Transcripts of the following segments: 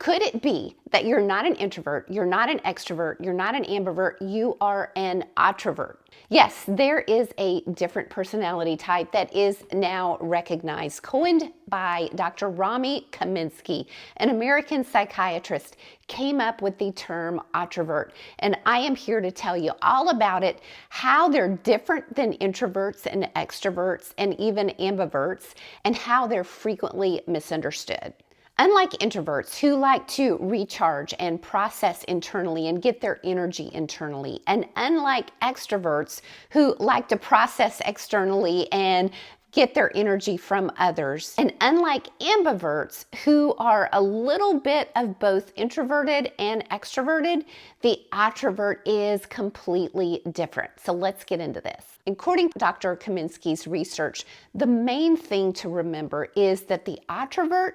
Could it be that you're not an introvert, you're not an extrovert, you're not an ambivert, you are an Otrovert? Yes, there is a different personality type that is now recognized, coined by Dr. Rami Kaminsky, an American psychiatrist, came up with the term Otrovert. And I am here to tell you all about it, how they're different than introverts and extroverts and even ambiverts, and how they're frequently misunderstood. Unlike introverts who like to recharge and process internally and get their energy internally, and unlike extroverts who like to process externally and get their energy from others, and unlike ambiverts who are a little bit of both introverted and extroverted, the Otrovert is completely different. So let's get into this. According to Dr. Kaminsky's research, the main thing to remember is that the Otrovert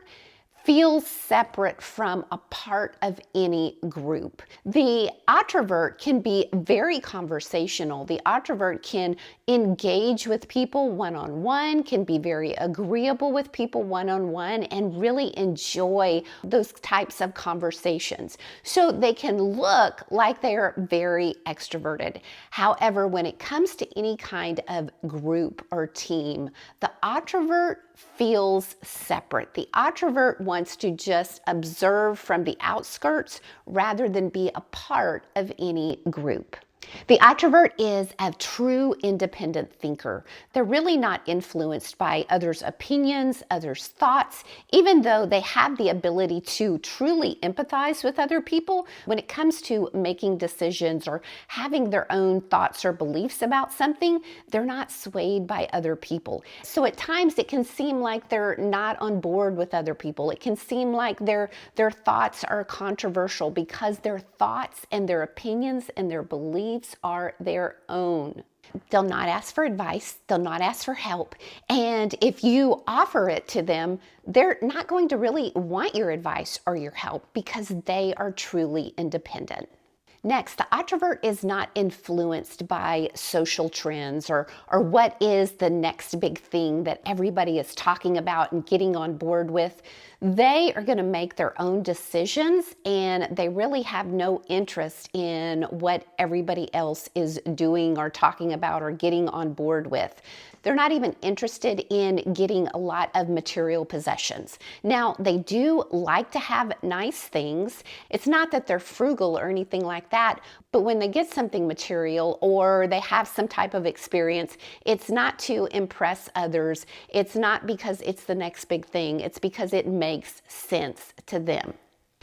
feels separate from a part of any group. The Otrovert can be very conversational. The Otrovert can engage with people one-on-one, can be very agreeable with people one-on-one, and really enjoy those types of conversations. So they can look like they're very extroverted. However, when it comes to any kind of group or team, the Otrovert feels separate. The Otrovert wants to just observe from the outskirts rather than be a part of any group. The Otrovert is a true independent thinker. They're really not influenced by others' opinions, others' thoughts, even though they have the ability to truly empathize with other people. When it comes to making decisions or having their own thoughts or beliefs about something, they're not swayed by other people. So at times it can seem like they're not on board with other people. It can seem like their thoughts are controversial because their thoughts and their opinions and their beliefs are their own. They'll not ask for advice, they'll not ask for help, and if you offer it to them, they're not going to really want your advice or your help because they are truly independent. Next, the Otrovert is not influenced by social trends or what is the next big thing that everybody is talking about and getting on board with. They are going to make their own decisions, and they really have no interest in what everybody else is doing or talking about or getting on board with. They're not even interested in getting a lot of material possessions. Now, they do like to have nice things. It's not that they're frugal or anything like that, but when they get something material or they have some type of experience, it's not to impress others. It's not because it's the next big thing. It's because it makes sense to them.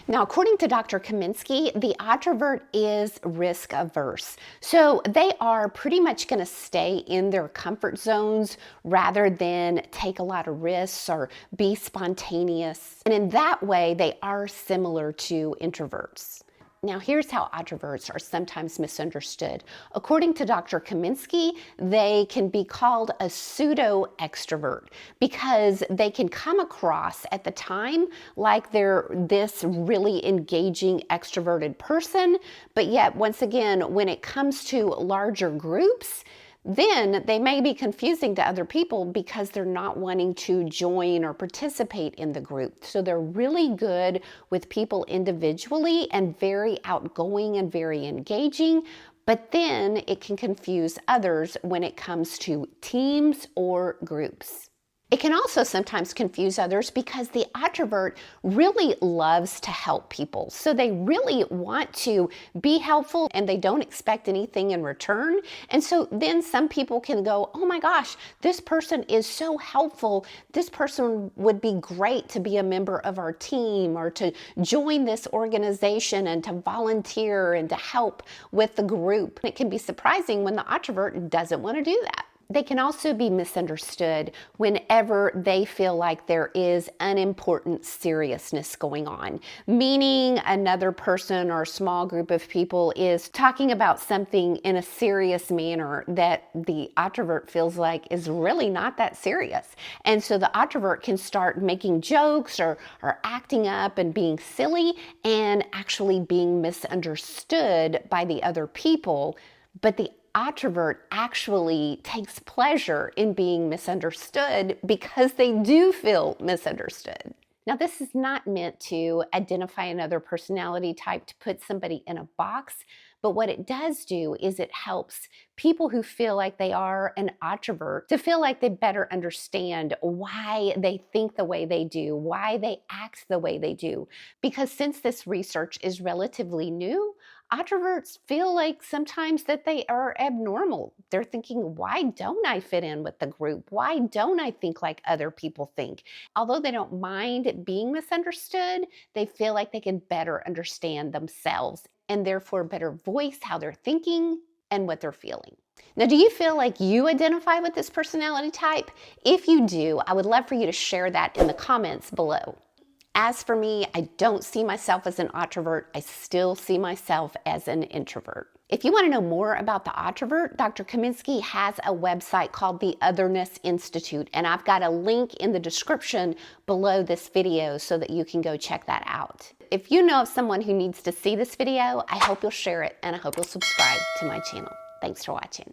Now, according to Dr. Kaminsky, the Otrovert is risk averse. So they are pretty much going to stay in their comfort zones rather than take a lot of risks or be spontaneous. And in that way, they are similar to introverts. Now, here's how Otroverts are sometimes misunderstood. According to Dr. Kaminsky, they can be called a pseudo-extrovert because they can come across at the time like they're this really engaging extroverted person, but yet, once again, when it comes to larger groups, then they may be confusing to other people because they're not wanting to join or participate in the group. So they're really good with people individually and very outgoing and very engaging, but then it can confuse others when it comes to teams or groups. It can also sometimes confuse others because the Otrovert really loves to help people. So they really want to be helpful and they don't expect anything in return. And so then some people can go, oh my gosh, this person is so helpful. This person would be great to be a member of our team or to join this organization and to volunteer and to help with the group. It can be surprising when the Otrovert doesn't want to do that. They can also be misunderstood whenever they feel like there is unimportant seriousness going on, meaning another person or a small group of people is talking about something in a serious manner that the Otrovert feels like is really not that serious. And so the Otrovert can start making jokes or acting up and being silly and actually being misunderstood by the other people. But the Otrovert actually takes pleasure in being misunderstood because they do feel misunderstood. Now, this is not meant to identify another personality type to put somebody in a box, but what it does do is it helps people who feel like they are an Otrovert to feel like they better understand why they think the way they do, why they act the way they do. Because since this research is relatively new, Introverts feel like sometimes that they are abnormal. They're thinking, why don't I fit in with the group? Why don't I think like other people think? Although they don't mind being misunderstood, they feel like they can better understand themselves and therefore better voice how they're thinking and what they're feeling. Now, do you feel like you identify with this personality type? If you do, I would love for you to share that in the comments below. As for me, I don't see myself as an Otrovert. I still see myself as an introvert. If you want to know more about the Otrovert, Dr. Kaminsky has a website called the Otherness Institute, and I've got a link in the description below this video so that you can go check that out. If you know of someone who needs to see this video, I hope you'll share it and I hope you'll subscribe to my channel. Thanks for watching.